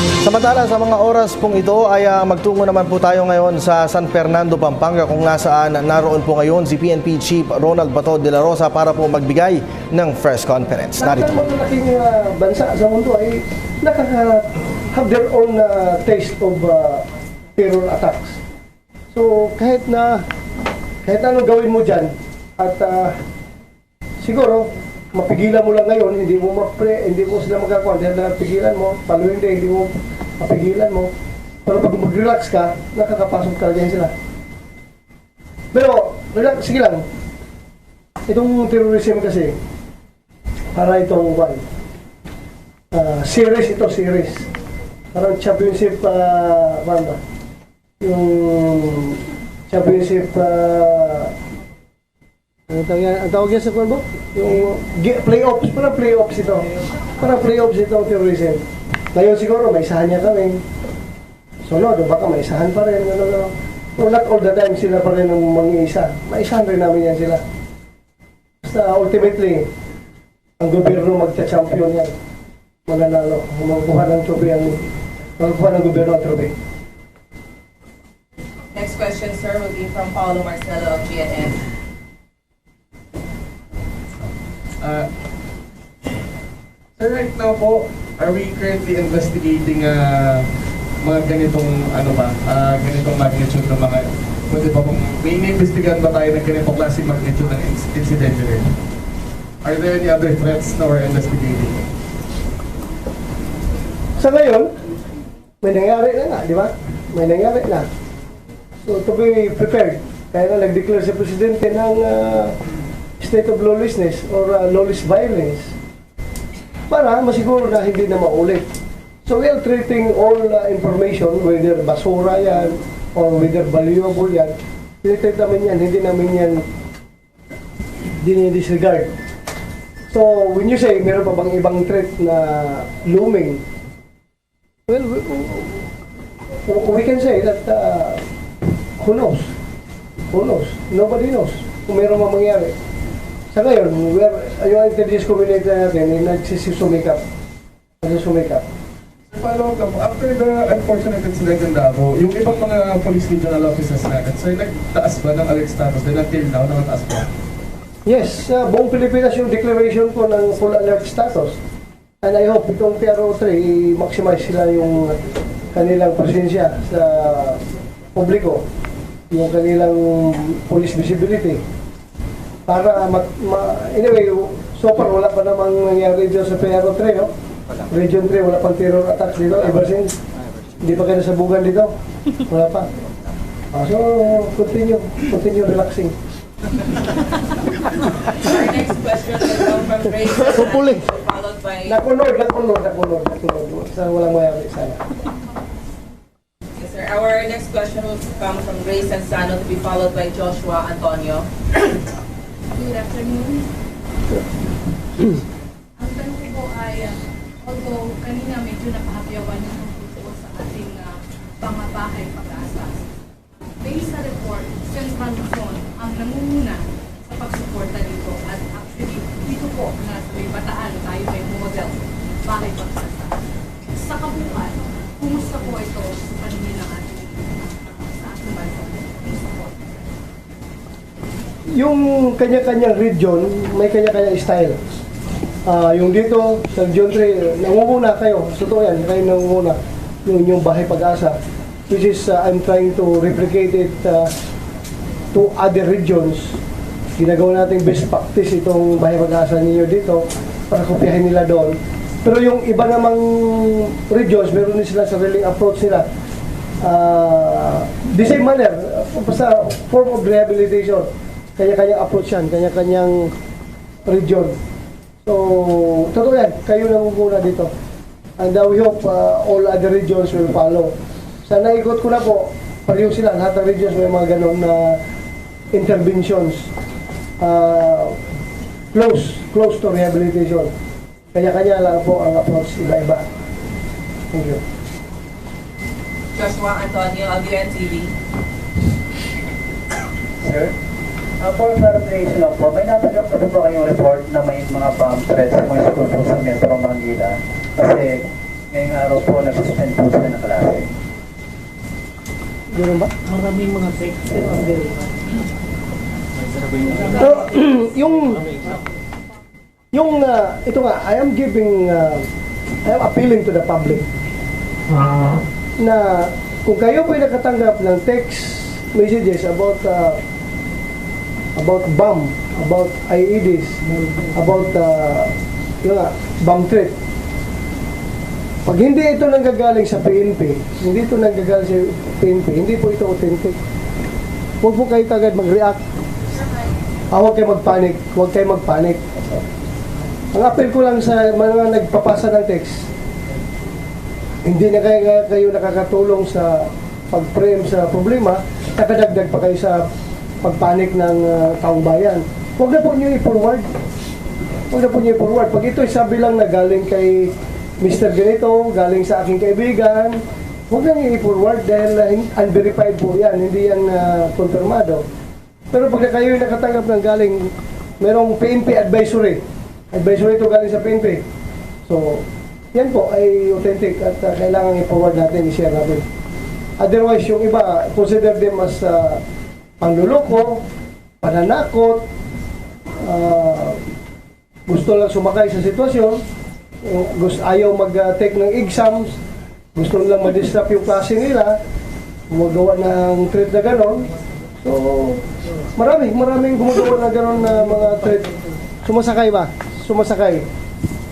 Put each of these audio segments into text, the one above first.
Samantala, sa mga oras pong ito ay magtungo naman po tayo ngayon sa San Fernando, Pampanga, kung nasaan naroon po ngayon si PNP Chief Ronald Bato de la Rosa para po magbigay ng press conference. Narito po. Ang malaking bansa sa mundo ay have their own taste of terror attacks. So kahit anong gawin mo dyan at siguro mapigilan mo lang ngayon, hindi mo sila magkakuha, dahil napigilan mo, following day, hindi mo mapigilan mo. Pero pag mag-relax ka, nakakapasok talaga yan sila. Pero, relax, sige lang. Itong terrorism kasi, para itong series. Parang championship, yung championship, ang tawag yan sa kwan mo? Yung playoffs, parang playoffs ito. Parang playoffs ito, terrorism. Ngayon siguro, may isahan niya kami. Sunod, baka may isahan pa rin. So not all the time sila pa rin ang mang-iisa. Maisahan rin namin yan sila. Basta ultimately, ang gobyerno magta-champion yan. Mananalo. Magkuha ng trophy magkuha ng gobyerno ang trophy. Next question, sir, will be from Paulo Marcelo of GNN. Sir, right now po, are we currently investigating mga ganitong ganitong magnitude ng mga pwede pa pong may inimbestigahan ba tayo ng ganitong klaseng magnitude ng incident rin? Are there any other threats na we're investigating? Sa ngayon, may nangyari na nga, di ba? May nangyari na. So to be prepared, kaya na nag-declare si Presidente ng state of lawlessness or lawless violence para masiguro na hindi na maulit. So we are treating all information, whether basura yan or whether valuable yan, tinitreat namin yan, hindi namin yan dinidisregard. So when you say meron pa bang ibang threat na looming, well, we can say that who knows? Who knows? Nobody knows kung meron pa mangyari. Sa ngayon, yung intelligence community natin ay nagsusumikap. Follow up, after the unfortunate incident in Davao, yung ibang mga police regional officers natin, so nagtaas ba ng alert status? Then until now, nakataas ba? Yes, buong Pilipinas yung declaration ko ng full alert status. And I hope itong PRO3, i-maximize sila yung kanilang presensya sa publiko, yung kanilang police visibility. Para anyway, so far wala pa namang nangyari dito sa PRO3, no? Region 3, wala pang terror attacks dito ever since. Hindi pa kayo nasabugan dito. Wala pa. So, continue relaxing. Our next question will come from Ray, followed by... Nakunod. Sana walang mayari sana. Yes, sir. Our next question will come from Ray Sansano to be followed by Joshua Antonio. Good afternoon. Ang tanong ko po ay, although kanina medyo napahapyawan yung tungkol sa ating pangabahay pag-asa. Based sa report, Senator Luzon ang nangunguna sa pagsuporta dito at actually dito po na sa may Bataan tayo may model bahay pag-asa. Sa kabuuan, kumusta po ito sa paningin ng ating sa ating bansa? Yung kanya-kanyang region, may kanya-kanyang style. Yung dito, sa Region 3, nangunguna kayo. Totoo yan, kayo nangunguna. Yung bahay pag-asa. Which is, I'm trying to replicate it to other regions. Ginagawa natin best practice itong bahay pag-asa ninyo dito para kopyahin nila doon. Pero yung iba namang regions, meron din sila sariling approach nila. The same manner, basta form of rehabilitation. Kanya-kanyang approach yan, kanya-kanyang region. So, totoo yan, kayo nangunguna dito. And we hope all other regions will follow. Sa naikot ko na po, pareho sila, lahat ng regions may mga ganun na interventions. Close to rehabilitation. Kanya-kanya lang po ang approach, iba-iba. Thank you. Joshua Antonio of UNTV. Sir? For clarification lang po, may natanggap na po kayong report na may mga bomb threats kung sa Metro Manila. Kasi Ngayong araw po, nag-suspend po sila ng klase. Ganun ba? Maraming mga text ang So, ito nga, I am appealing to the public na kung kayo po'y nakatanggap ng text messages about bomb, about IEDs, about bomb threat. Pag hindi ito nanggagaling sa PNP, hindi po ito authentic. Huwag po kayo agad mag-react. Huwag kayo magpanik. Ang apel ko lang sa mga nagpapasa ng text, hindi na kayo nakakatulong sa pag-frame sa problema, nakadagdag pa kayo sa pagpanik ng taong bayan. Huwag na po nyo i-forward. Pag ito sabi lang na galing kay Mr. Ganito, galing sa aking kaibigan, huwag nang i-forward dahil unverified po yan, hindi yan konfirmado. Pero pag kayo nakatanggap ng galing, merong PNP advisory ito galing sa PNP. So, yan po ay authentic at kailangan i-forward natin, i-share natin. Otherwise, yung iba, consider them as panluloko, pananakot, gusto lang sumakay sa sitwasyon, ayaw mag-take ng exams, gusto lang ma-disrupt yung klase nila, gumagawa ng threat na gano'n. So, maraming gumagawa na gano'n na mga threat. Sumasakay.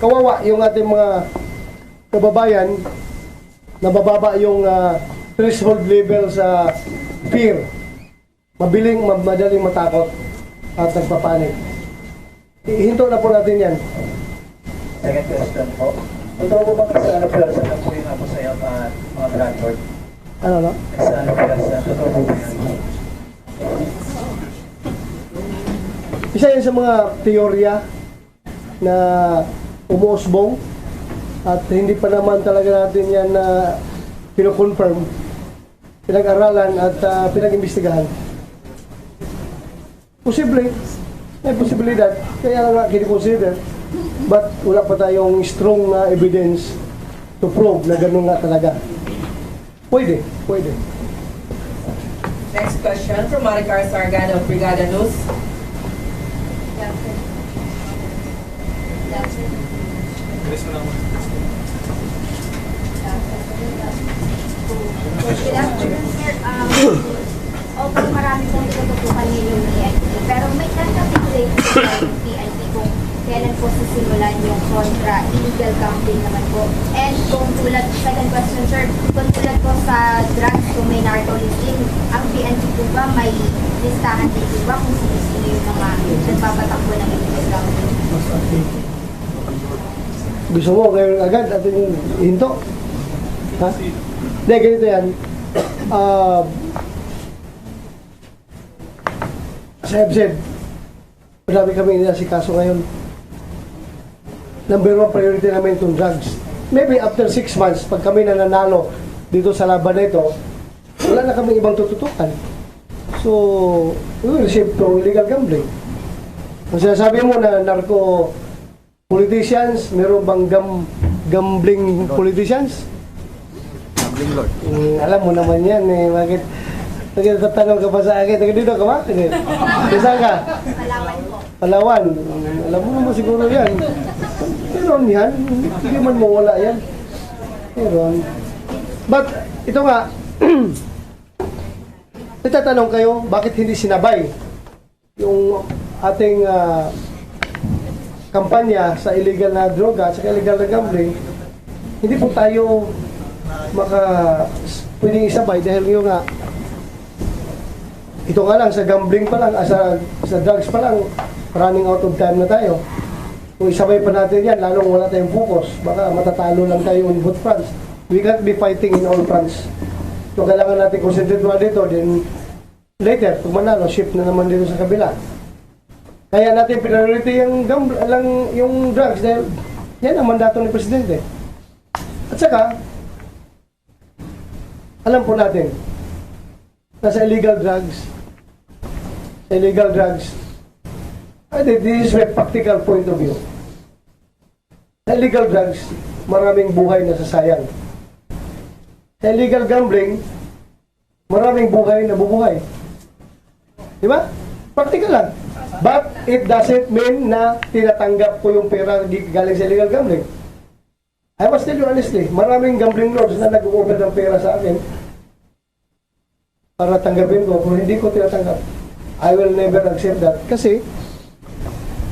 Kawawa yung ating mga kababayan, nabababa yung threshold level sa fear. Madaling matakot at nagpapanik. Ihinto na po natin yan. Second question po. Totoo po ba nagsaano person na po yung ako sa iyo mga landlord? Ano? Nagsaano person, totoo po ba yan? Isa yan sa mga teorya na umuusbong at hindi pa naman talaga natin yan na pino-confirm, pinag-aralan at pinag-imbestigahan. May posibilidad, kaya nga kini-consider, but wala pa tayong strong na evidence to prove na gano'n nga talaga. Pwede. Next question from Maricar Sargano of Brigada News. Good afternoon, sir. Although marami pong itututukan ninyo yung PNP, pero may tentative date sa PNP kung kailan po sisimulan yung kontra illegal gambling naman po. And kung tulad, second question, sir, kung tulad po sa drugs, kung may narco-listing, ang PNP po ba may listahan din po ba kung sino yung mga nagpapatakbo ng illegal gambling? Gusto mo ngayon agad ating hinto? Ha? Hindi, ganito yan. As I've said, marami kami inasikaso ngayon. Number one priority namin itong drugs. Maybe after 6 months, pag kami nananalo dito sa laban na ito, wala na kami ibang tututukan. So, we will shift to illegal gambling. Kung sinasabi mo na narco politicians, meron bang gambling politicians? Gambling lord. Alam mo naman yan eh. Bakit nagtatanong ka pa sa akin? Taga dito ka ba? Saan ka? Palawan po. Palawan. Alam mo naman siguro yan. Meron yan. Hindi man mawala yan. Meron. But, ito nga, nagtatanong kayo, bakit hindi sinabay yung ating kampanya sa illegal na droga at sa illegal na gambling? Hindi po tayo pwedeng isabay dahil yung nga, ito nga lang, sa gambling pa lang, sa drugs pa lang, running out of time na tayo. Kung isabay pa natin yan, lalong wala tayong focus, baka matatalo lang tayo in both fronts. We can't be fighting in all fronts. So kailangan natin concentrate na dito, then later, pag manalo, shift na naman dito sa kabila. Kaya natin priority yung drugs dahil yan ang mandato ni Presidente. At saka, alam po natin, nasa illegal drugs, this is a practical point of view. Sa illegal drugs, maraming buhay na sasayang. Sa illegal gambling, maraming buhay na bubuhay. Di ba? Practical lang. But it doesn't mean na tinatanggap ko yung pera galing sa illegal gambling. I must tell you honestly, maraming gambling lords na nag-offer ng pera sa akin para tanggapin ko. Kung hindi ko tinatanggap, I will never accept that. Kasi,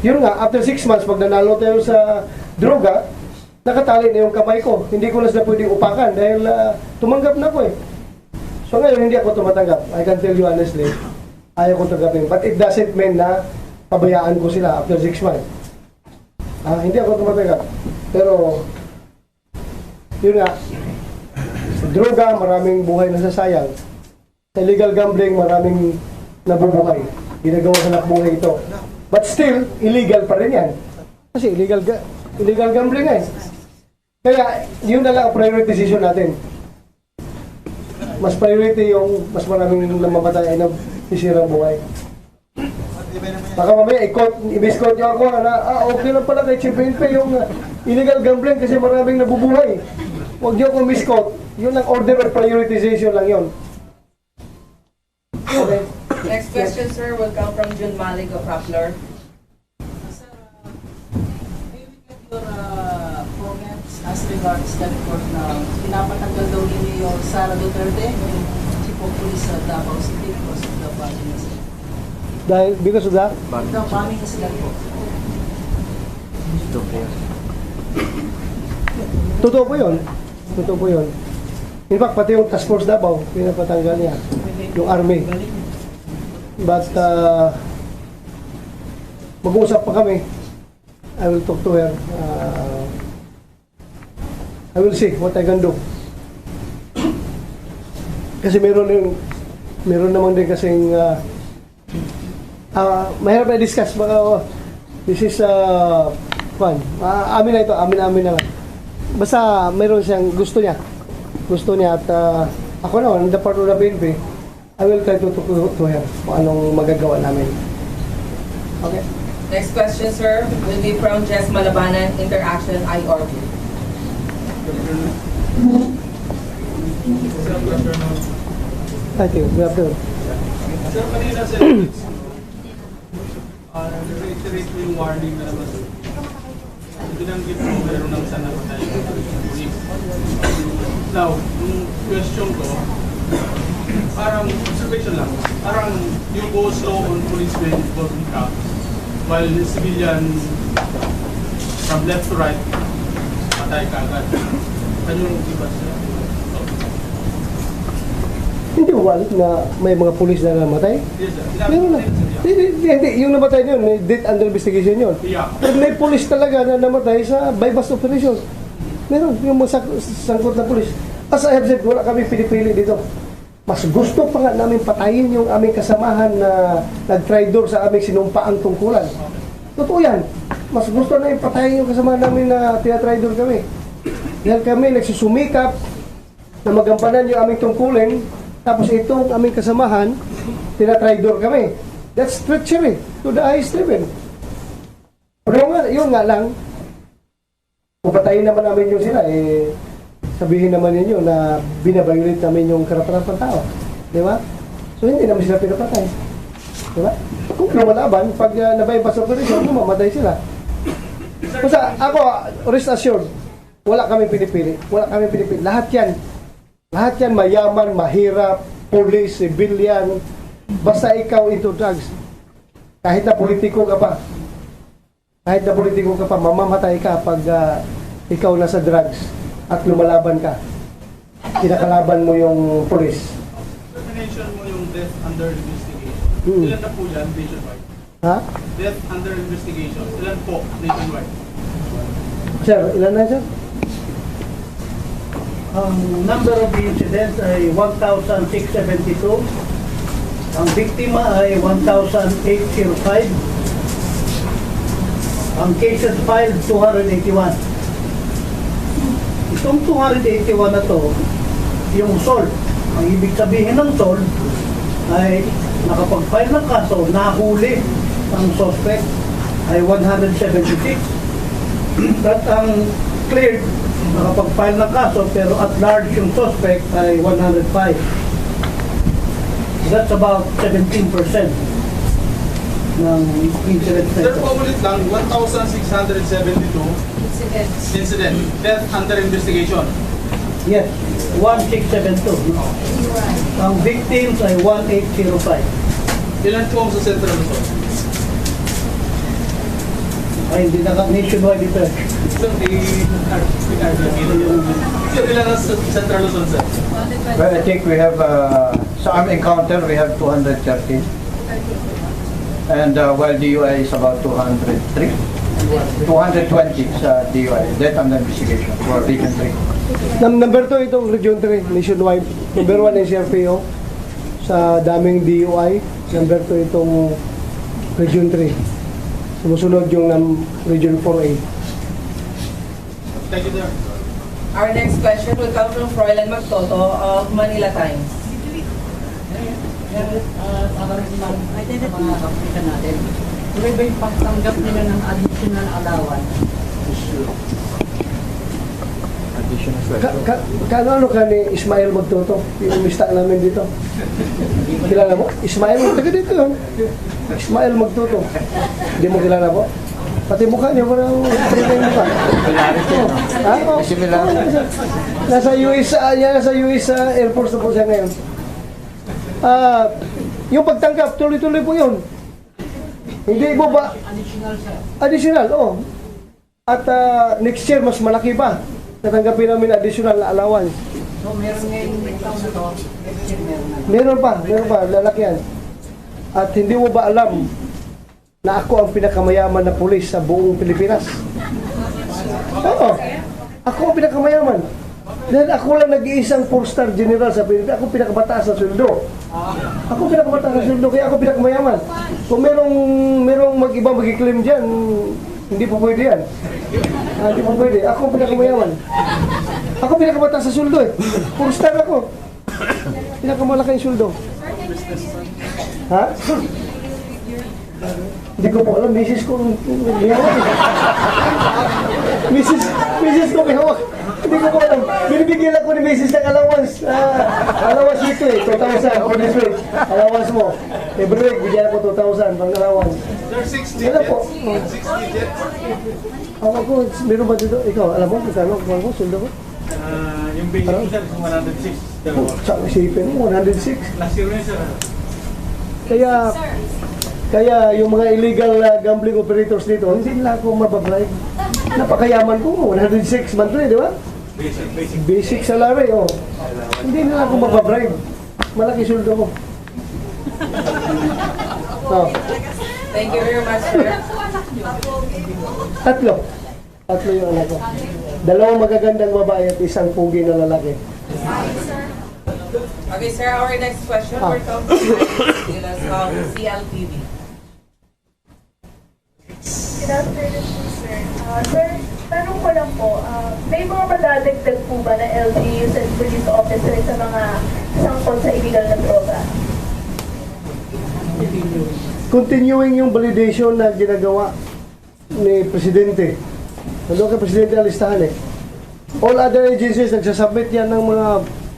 yun nga, after 6 months, pag nanalo tayo sa droga, nakatali na yung kamay ko. Hindi ko na sila pwedeng upakan dahil tumanggap na ko eh. So ngayon, hindi ako tumatanggap. I can tell you honestly, ayaw ko tanggapin. But it doesn't mean na pabayaan ko sila after 6 months. Hindi ako tumatanggap. Pero, yun nga, sa droga, maraming buhay na sasayang. Sa illegal gambling, maraming nabubuhay. Ginagawa sa nakbuhay ito. But still, illegal pa rin yan. Kasi illegal gambling nga eh. Kaya, yun na lang ang priority decision natin. Mas priority yung mas maraming namamatay na sisirang buhay. Baka mamaya, i-misquote nyo ako na, okay lang pala kay Chief PNP yung illegal gambling kasi maraming nabubuhay. Huwag nyo akong misquote. Yun ang order of prioritization lang yun. Okay. Next question, sir, will come from June Malik of Rappler. Sir, may we get your comments as regards the report na pinapatanggal daw ninyo yung Sara Duterte, yung Chief of Police sa Davao City because of the bombing incident. Dahil, because of that, The bombing incident po. totoo po yun. Totoo po yun. In fact, pati yung task force Davao, pinapatanggal niya. Yung army. But, mag-uusap pa kami. I will talk to her. I will see what I can do. Kasi meron naman din kasing mahirap na discuss. This is fun. Amin na ito. Amin naman. Basta meron siyang gusto niya at ako naman, in the part of the PNP, I will try to talk to her kung anong magagawa namin. Okay? Next question, sir, will be from Jess Malabanan, Interaction IORB. Thank you. Good afternoon. Sir, kanina sir, reiterate mo yung warning na naman. Binanggit mo meron ng sana pa tayo ng police. Now, yung question ko, parang observation lang, parang you go slow on policemen involved in crowd, while the civilian from left to right, patay ka agad. Ano yung iba sila? Hindi ba na may mga pulis na namatay? Yes sir. Meron na. Hindi. Yung namatay yun, may death under investigation yun. Yeah. Pero may pulis talaga na namatay sa bypass operation. Meron. Yung mga sangkot na pulis. As I have said, wala kami pinipili dito. Mas gusto pa nga namin patayin yung aming kasamahan na nag-tridor sa aming sinumpaang tungkulan. Totoo yan. Mas gusto namin patayin yung kasamahan namin na tinatridor kami. Dahil kami nagsusumikap na magampanan yung aming tungkulin, tapos itong aming kasamahan, tinatridor kami. That's treachery to the highest level. Pero yun nga lang, kung patayin naman namin yung sila, sabihin naman ninyo na binabayulit namin yung karapatan ng tao. Di ba? So hindi naman sila pinapatay. Di ba? Kung lumalaban, pag nabaypas operation, mamatay sila. Basta ako, rest assured, wala kami pinipili. Wala kami pinipili. Lahat yan mayaman, mahirap, police, civilian, basta ikaw into drugs. Kahit na politiko ka pa, mamamatay ka pag ikaw nasa drugs at lumalaban ka. Kinakalaban mo yung police. Definition mo yung death under investigation. Ilan na po yan nationwide? Ha? Death under investigation. Ilan po nationwide? Sir, ilan na sir? Ang number of incidents ay 1,672. Ang biktima ay 1,805. Ang cases filed, 281. Itong 281 na to, yung SOL. Ang ibig sabihin ng SOL ay nakapag-file ng kaso, nahuli ang suspect ay 176. that ang cleared, nakapag-file ng kaso, pero at large yung suspect ay 105. That's about 17% ng incidents na Sir, ito. paulit lang, 1,672 incident, death under investigation. Yes, 1672. Ang victims ay 1805. Ilan po ang sa Central Luzon? Ay, hindi na nationwide ito. Sir, Sir, ilan ang sa Central Luzon, sir? Well, I think we have, sa armed encounter, we have 230. And while DUI is about 203. 220 sa DUI, death under investigation for Region 3. Number 2 itong Region 3, nationwide. Number 1 is CRPO sa daming DUI. Number 2 itong Region 3. Sumusunod yung Region 4A. Thank you, sir. Our next question will come from Froilan Magtoto of Manila Times. Para rin lang sa mga kapitan natin. Tuloy ba yung pagtanggap nila ng additional allowance? Ano ka ni Ismael Magtoto? Yung mista namin dito. Kilala mo? Ismael, taga dito yun. Ismael Magtoto. Hindi mo kilala po? Pati mukha niya, parang yung mukha. Ha? Oh. Nasa US, nasa US Air Force na po siya ngayon. Yung pagtanggap, tuloy-tuloy po yun. Hindi mo ba? Additional, sir. Additional, oo. At next year, mas malaki pa. Natanggapin namin additional na allowance. So, meron ngayon yung taon na to, next year meron na. Meron pa, lalaki yan. At hindi mo ba alam na ako ang pinakamayaman na pulis sa buong Pilipinas? Oo. Ako ang pinakamayaman. Dahil ako lang nag-iisang 4-star general sa Pilipinas. Ako pinakabataas sa sweldo. Ako pinakabataas sa sweldo, kaya ako pinakamayaman. Kung merong mag-iba mag-claim dyan, hindi po pwede yan. Hindi po pwede. Ako ang pinakamayaman. Ako pinakabataas sa sweldo eh. 4-star ako. Pinakamalaki yung sweldo. Ha? Hindi ko po alam, misis ko may hawak eh. Misis ko may hawak. Hindi ko po alam. Binibigyan ako ni misis ng allowance. Allowance dito eh, 2,000 for this week. Allowance mo. Every week, bigyan ako 2,000 pang allowance. Sir, 60 Wala po. 60 jets. Ako, meron ba dito? Ikaw, alam mo, kung mo, sundo ko? Yung basic ko, sir, is 106. Dalawa. Sa isipin mo, 106. Last year na, sir. Kaya yung mga illegal gambling operators dito, hindi nila ako mababribe. Napakayaman ko, 106 monthly, di ba? Basic salary, oh. Hindi nila ako mababribe. Malaki sweldo ko. Oh. Thank you very much, sir. Tatlo yung anak ko. Dalawang magagandang babae at isang pugi na lalaki. Okay, sir, our next question will come from CLTV. Good afternoon po, sir. Sir, tanong ko lang po, may mga madadagdag po ba na LGUs and police officers sa mga sangkot sa illegal na droga? Continuing yung validation na ginagawa ni Presidente. Nandun kay Presidente ang listahan eh. All other agencies nagsasubmit yan ng mga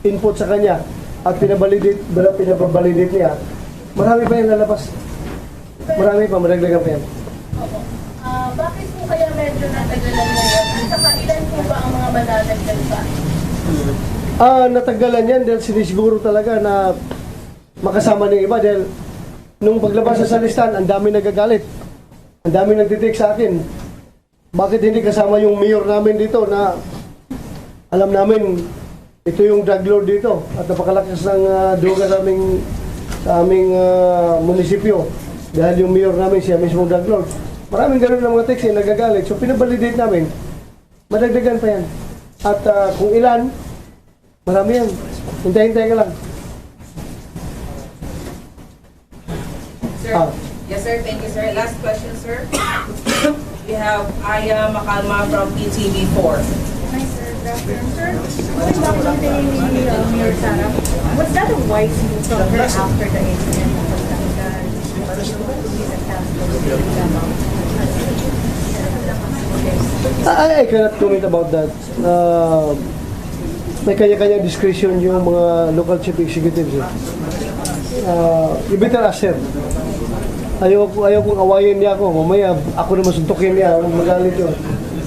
input sa kanya at pinabalidate niya. Marami pa yung lalabas. Marami pa, madagdagan pa yan. Bakit po kaya medyo natagalan ngayon? At saka ilan po ba ang mga madadagdag pa? Natagalan yan dahil sinisiguro talaga na makasama ng iba dahil nung paglabas sa listahan, ang dami nagagalit. Ang dami nagtitik sa akin. Bakit hindi kasama yung mayor namin dito na alam namin ito yung drug lord dito at napakalakas ng droga sa aming munisipyo dahil yung mayor namin siya mismo drug lord. Maraming ganun ng mga text yung nagagalit. So pinabalidate namin. Madagdagan pa yan. At kung ilan, marami yan. Hintay-hintay ka lang. Sir, yes, sir. Thank you, sir. Last question, sir. We have Aya Makalma from PTV4. Hi, sir. Good afternoon, sir. Going back to the Mayor Sara, was that a wise move from her after the incident of Batangas? I cannot comment about that. May kanya-kanya discretion yung mga local chief executives. You better ask her. Ayaw kong awayin niya ako. Mamaya ako na masuntukin niya. Magalit yun.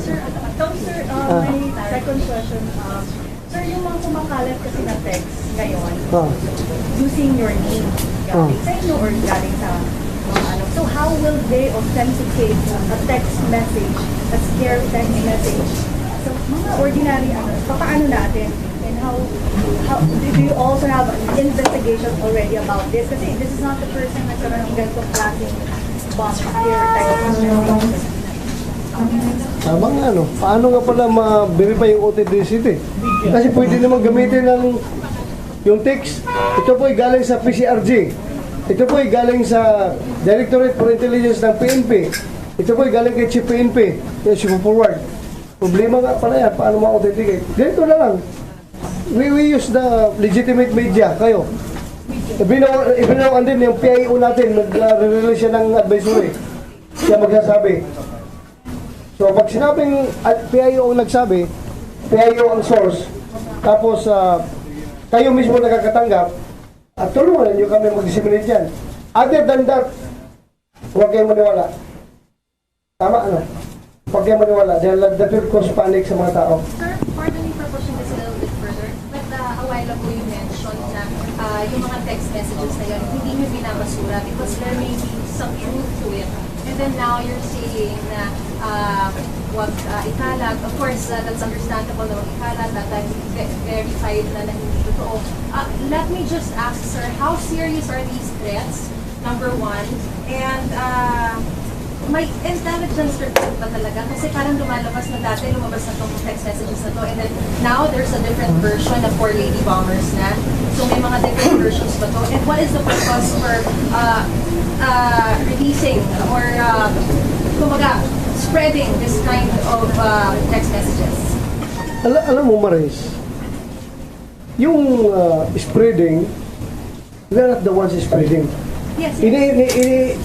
Sir, my second question. Sir, yung mga kumakalat kasi na text ngayon, using your name, galing sa inyo or galing sa mga ano. So how will they authenticate a text message, a scare text message? So mga ordinary papaano natin? And how do you also have an investigation already about this? Kasi this is not the first time nagkaroon ng ganitong klaseng bomb scare text message. Tama nga, no? Paano nga pala ma-verify yung authenticity? Kasi pwede naman gamitin ng yung text. Ito po ay galing sa PCRG. Ito po ay galing sa Directorate for Intelligence ng PNP. Ito po ay galing kay Chief PNP. Yung si forward. Problema nga pala yan. Paano ma-authenticate? Ganito na lang. We use the legitimate media. Kayo. Ibinawan din yung PIO natin. Nag-release siya ng advisory. Siya magsasabi. So pag sinabing PIO ang nagsabi, PIO ang source, tapos kayo mismo nakakatanggap, at tulungan nyo kami mag-disseminate yan. Other than that, huwag kayong maniwala. Tama, ano? Huwag kayong maniwala dahil that will cause panic sa mga tao. Sir, pardon me for pushing this a little bit further, but a while ago you mentioned na yung mga text messages na yun, hindi nyo binabasura because there may be some truth to it. And then now you're saying na wag ikalat. Of course, that's understandable na wag ikalat, that time verified na hindi totoo. Let me just ask, sir, how serious are these threats? Number one. And may intelligence report ba talaga? Kasi parang lumalabas na dati, lumabas na itong text messages na to. And then now there's a different version of 4 lady bombers na. So may mga different versions ba to? And what is the purpose for releasing or kumbaga, spreading this kind of text messages? Alam mo, Maris, yung spreading, we are not the ones spreading. Yes,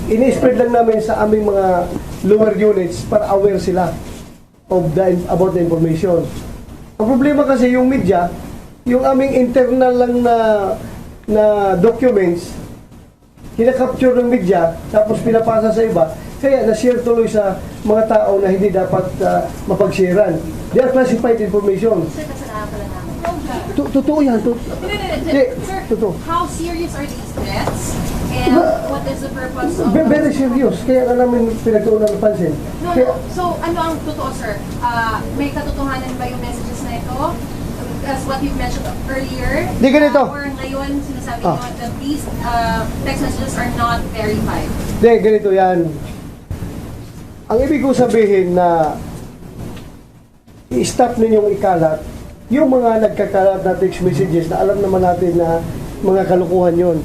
Ini-spread lang namin sa aming mga lower units para aware sila about the information. Ang problema kasi yung media, yung aming internal lang na documents, kinakapture ng media, tapos pinapasa sa iba, kaya na-share tuloy sa mga tao na hindi dapat mapag-sharean. They are classified information. Sir, kasalanan pala namin. Totoo yan. Sir, totoo. how serious are these threats? And what is the purpose of... Very serious. Kaya ka namin pinagtuunan ng pansin. No. So, ano ang totoo, sir? May katotohanan ba yung messages na ito? As what you've mentioned earlier? Di ganito. Or ngayon, sinasabi nyo that these text messages are not verified? Di, ganito yan. Ang ibig ko sabihin na i-stop ninyong ikalat yung mga nagkakalat na text messages na alam naman natin na mga kalukuhan yon.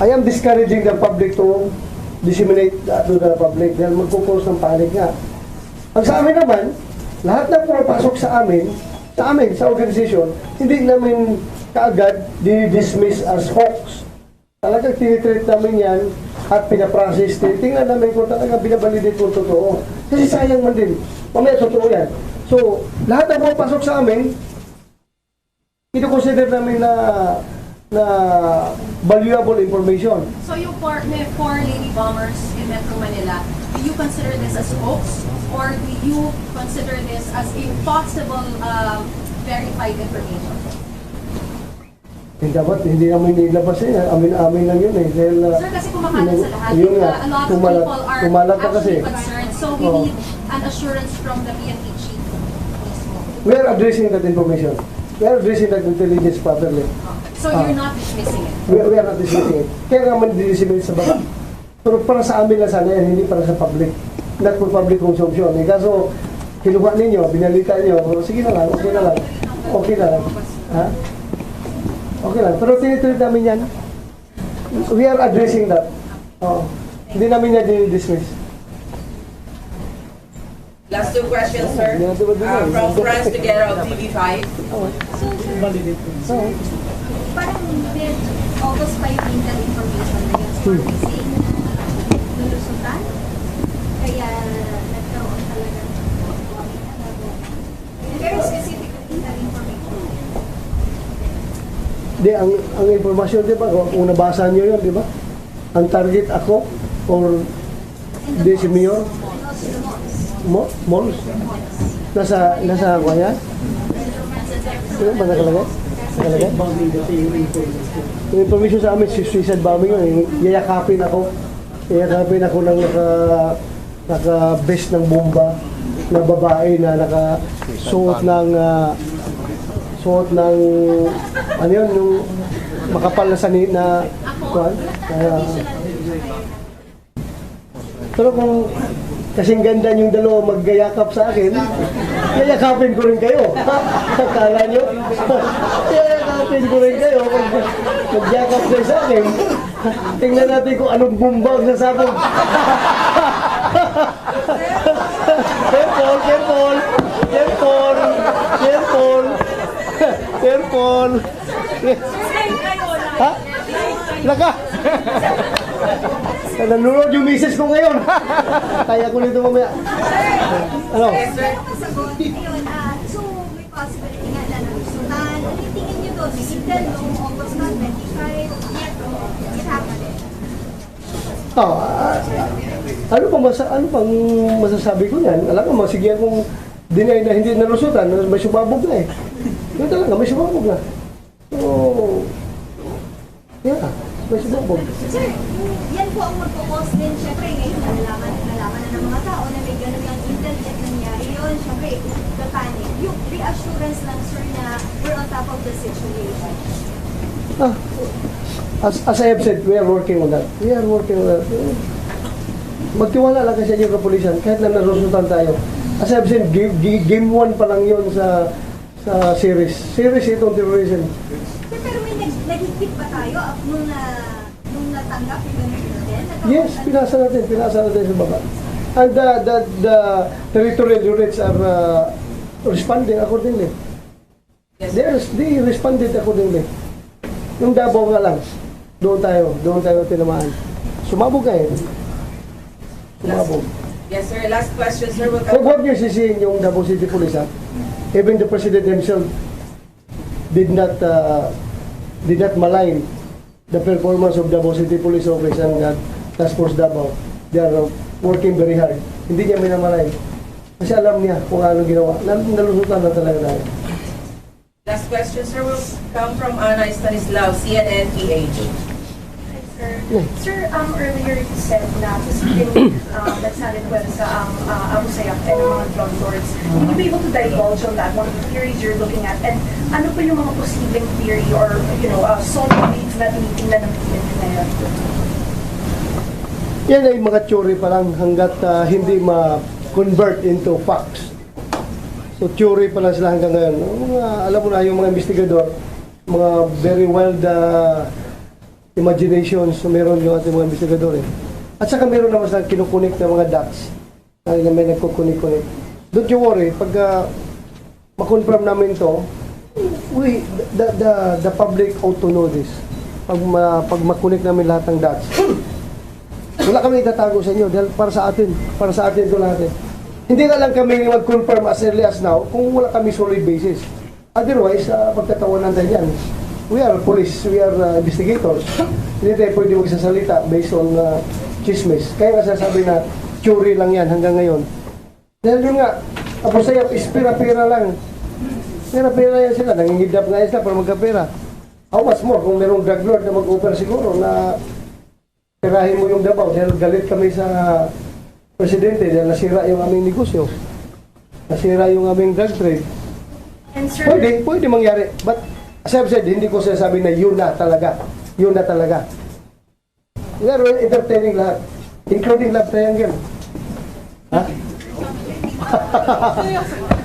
I am discouraging the public to disseminate to the public dahil magkukos ng panic nga. Ang sa amin naman, lahat na pumapasok sa amin, sa organisasyon, hindi namin kaagad di-dismiss as hoax. Talagang tinitreat namin yan at pinaprocess. Tingnan namin kung talaga binabalidate kung totoo. Kasi sayang man din. Mamaya totoo yan. So, lahat na pumapasok sa amin, ito-consider namin na valuable information. So yung four lady bombers in Metro Manila, do you consider this as hoax? Or do you consider this as a possible verified information? Dapat hindi namin nilabas yan. Amin lang yun eh. Dahil, sir, kasi kumakalat sa lahat. Yun nga, A lot of people are kasi. actually concerned. So we need an assurance from the PNP chief mismo. We are addressing that information. We are addressing that intelligence properly. So you're not dismissing it? We are not dismissing it. Kaya nga man di-disseminate sa baba. Pero para sa amin lang sana yan, hindi para sa public. Not for public consumption. Eh, kaso, kinuha ninyo, binalita nyo, sige na lang, okay na lang. Okay na lang. Ha? Okay lang. Pero tinitreat namin yan. We are addressing that. Hindi namin yan di-dismiss. Last two questions, sir. From France to Guerra of TV5. Parang with August 5 intel information na yung story saying na lulusutan, kaya nagkaroon talaga Very specific information. Di, ang informasyon, di ba, kung nabasa nyo yun, di ba? Ang target ako, or di si Mayor, malls. Nasa ako yan? Ano ba nakalagay? Nakalagay? Yung information sa amin, suicide bombing yun. Yayakapin ako ng naka-vest ng bomba na babae na nakasuot ng ano yun, yung makapal na sanit na pero kung kasing ganda yung dalawa maggayakap sa akin, yayakapin ko rin kayo. Akala nyo? Yayakapin ko rin kayo. Magyakap kayo sa akin. Tingnan natin kung anong bumbag sa sabog. Careful, careful. Careful. Careful. Careful. Ha? Naka. Nanonood yung misis ko ngayon. Kaya ko nito mamaya. Ano? So, may possibility nga na nalusutan. Ano yung tingin nyo doon? Illegal noong August 25, it happened. Ano pang masasabi ko yan? Alam mo, sige kung deny na hindi nalusutan, may sumabog na eh. Yun talaga, may sumabog na. So, yeah. Sir, yan po ang magpo-cause din. Siyempre, ngayon, nalalaman na ng mga tao na may ganun yung intel nangyari yun. Siyempre, the panic. Yung reassurance lang, sir, na we're on top of the situation. As I have said, we are working on that. Magtiwala lang kasi yung kapulisan, kahit na narusutan tayo. As I have said, game 1 pa lang yun sa series. Series itong terrorism. Sir, pero may nagigit pa tayo nung natanggap yung ganun natin? Yes, pinasa natin sa baba. And the territorial units are responding accordingly. They responded accordingly. Yung Davao nga lang, doon tayo tinamaan. Sumabog kayo. Sumabog. Yes, sir. Last question, sir. Huwag niyo sisihin yung Davao City Police, ha? Even the President himself did not malign the performance of Davao City Police Office and Task Force Davao. They are working very hard. Hindi niya minamalain. Kasi alam niya kung ano ginawa. Nalusutan na talaga tayo. Last question, sir, will come from Ana Stanislao, CNN PH. Sir, earlier you said na posibleng nagsalinwensa ang Abu Sayyaf and ang mga drug lords. Will you be able to divulge on that? What theories you're looking at? And ano po yung mga posibleng theory or, solid leads na tinitingnan ng PNP ngayon? Yan ay mga theory pa lang hanggat hindi ma-convert into facts. So theory pa lang sila hanggang ngayon. Alam mo na yung mga investigador, mga very wild imaginations meron yung ating mga investigador eh. At saka meron naman silang kinukunik ng mga dots. May nagkukunik-kunik. Don't you worry, pag ma-confirm namin to, the public ought to know this. Pag makunik namin lahat ng dots, wala kami itatago sa inyo dahil para sa atin to lahat eh. Hindi na lang kami mag-confirm as early as now kung wala kami solid basis. Otherwise, pagkatawanan tayo yan. We are police, we are investigators. Hindi tayo pwede magsasalita based on chismis. Kaya nga sasabi na theory lang yan hanggang ngayon. Dahil yun nga, Abu Sayyaf is pira-pira lang. Pira-pira yan sila, nangingidap nga yan sila para magkapira. How much more kung merong drug lord na mag-offer siguro na pirahin mo yung Davao dahil galit kami sa presidente dahil nasira yung aming negosyo. Nasira yung aming drug trade. Pwede mangyari. But as I've said, hindi ko sinasabi na yun na talaga. Yun na talaga. We are entertaining lahat. Including love triangle. Ha?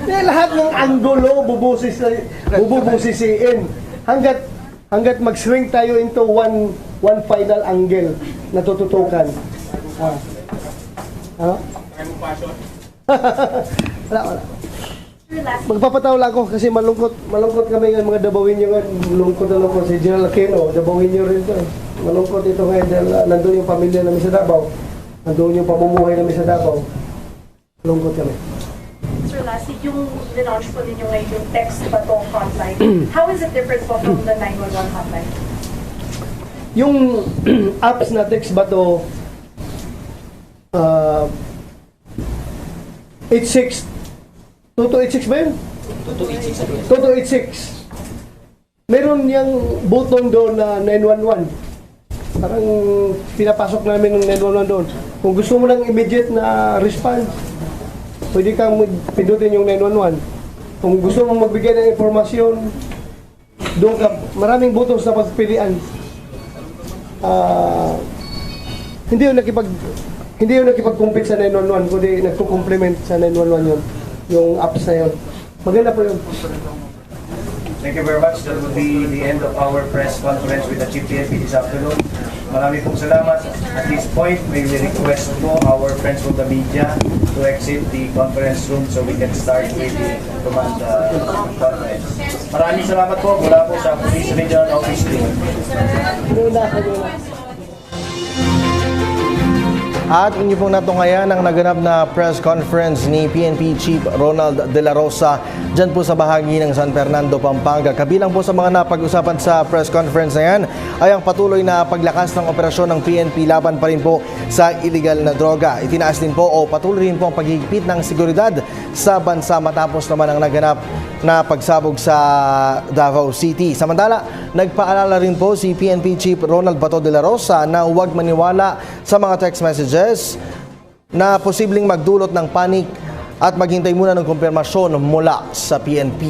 Lahat ng anggulo bubusisiin. Hanggat mag-shrink tayo into one final angle na tututukan. Ano? Wala. Magpapataw lang ako kasi malungkot kami ng mga Dabawin nyo nga. Malungkot si General Aquino, Dabawin nyo rin ito. Malungkot ito ngayon dahil nandun yung pamilya namin sa Davao. Nandun yung pamumuhay namin sa Davao. Malungkot kami. Sir, last yung launch po ninyo ngayon, yung text ba tong hotline, how is it different po from the 911 hotline? Yung apps na text ba to 2286 ba yun? 2286. Meron yung button doon na 911. Parang pinapasok namin ng 911 doon. Kung gusto mo lang immediate na response, pwede kang pindutin yung 911. Kung gusto mong magbigay ng informasyon, doon ka, maraming buttons na pagpilian. Hindi yung nakipag-compete sa 911, kundi nagko-complement sa 911 yun, yung apps na yun. Maganda po yun. Thank you very much. That will be the end of our press conference with the Chief PNP this afternoon. Marami pong salamat. At this point, may request po our friends from the media to exit the conference room so we can start with the command conference. Maraming salamat po mula po sa Police Regional Office 3. At inyo pong natungayan ang naganap na press conference ni PNP Chief Ronald De La Rosa dyan po sa bahagi ng San Fernando, Pampanga. Kabilang po sa mga napag-usapan sa press conference na yan ay ang patuloy na paglakas ng operasyon ng PNP laban pa rin po sa illegal na droga. Itinaas din po o patuloy rin po ang paghihigpit ng seguridad sa bansa matapos naman ang naganap na pagsabog sa Davao City. Samantala, nagpaalala rin po si PNP Chief Ronald Bato de la Rosa na huwag maniwala sa mga text messages na posibleng magdulot ng panik at maghintay muna ng kumpirmasyon mula sa PNP.